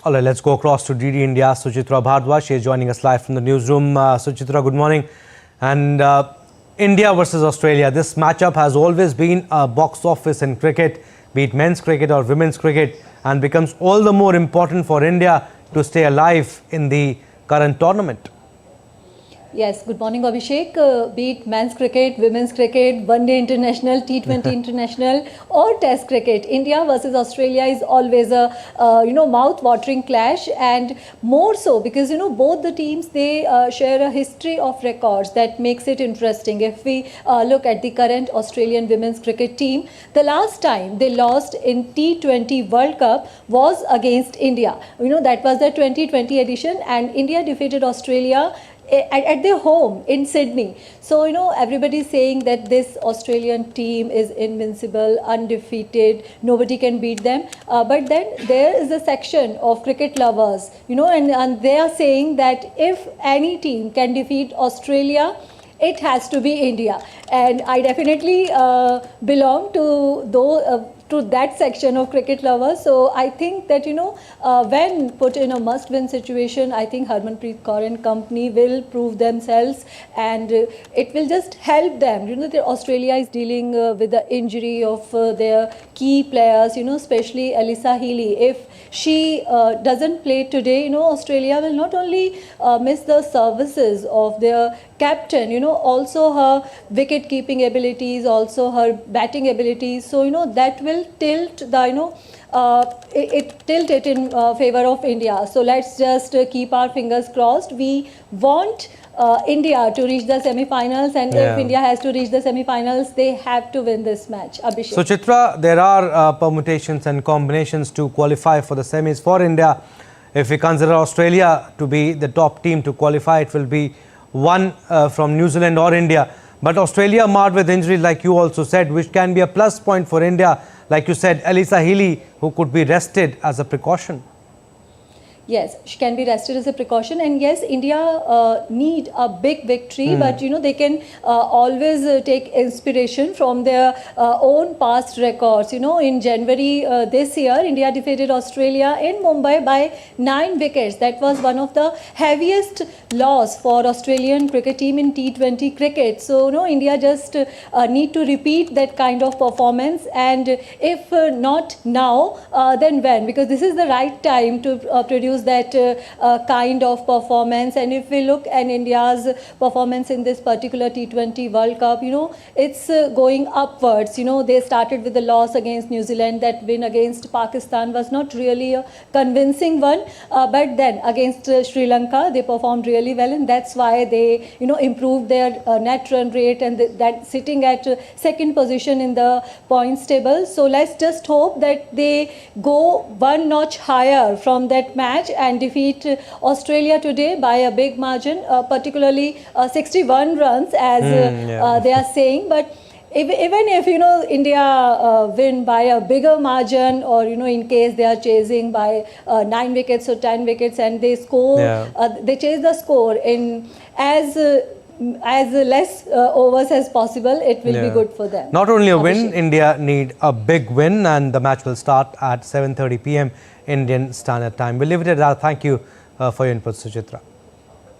All right, let's go across to DD India. Suchitra Bhardwaj, she is joining us live from the newsroom. Suchitra, good morning. And India versus Australia, this matchup has always been a box office in cricket, be it men's cricket or women's cricket, and becomes all the more important for India to stay alive in the current tournament. Yes, good morning Abhishek. Be it men's cricket, women's cricket, one-day international, T20 international or test cricket, India versus Australia is always a mouth-watering clash, and more so because both the teams, they share a history of records that makes it interesting. If we look at the current Australian women's cricket team, the last time they lost in T20 World Cup was against India. That was the 2020 edition, and India defeated Australia at their home in Sydney. So, everybody is saying that this Australian team is invincible, undefeated, nobody can beat them. But then there is a section of cricket lovers, and they are saying that if any team can defeat Australia, it has to be India. And I definitely belong to that section of cricket lovers. So I think that when put in a must-win situation, I think Harmanpreet Kaur and company will prove themselves, and it will just help them. Australia is dealing with the injury of their key players, especially Alyssa Healy. If she doesn't play today, Australia will not only miss the services of their captain, also her wicket keeping abilities, also her batting abilities. So that will tilt the tilt it in favor of India. So let's just keep our fingers crossed. We want India to reach the semi-finals, and if India has to reach the semi-finals, they have to win this match. Abhishek. So Chitra, there are permutations and combinations to qualify for the semis for India. If we consider Australia to be the top team to qualify, it will be one from New Zealand or India. But Australia marred with injuries, like you also said, which can be a plus point for India. Like you said, Alyssa Healy, who could be rested as a precaution. Yes, she can be rested as a precaution, and yes, India need a big victory, but they can always take inspiration from their own past records. In January this year, India defeated Australia in Mumbai by 9 wickets. That was one of the heaviest loss for Australian cricket team in T20 cricket. So India just need to repeat that kind of performance, and if not now, then when? Because this is the right time to produce that kind of performance. And if we look at India's performance in this particular T20 World Cup, it's going upwards. They started with a loss against New Zealand. That win against Pakistan was not really a convincing one, but then against Sri Lanka, they performed really well, and that's why they improved their net run rate, and that sitting at second position in the points table. So let's just hope that they go one notch higher from that match and defeat Australia today by a big margin, particularly 61 runs as they are saying. But even if India win by a bigger margin, or in case they are chasing by 9 wickets or 10 wickets and they score, they chase the score in as less overs as possible, it will be good for them. Not only a win, India need a big win, and the match will start at 7:30 p.m. Indian Standard Time. We'll leave it at that. Thank you for your input, Suchitra.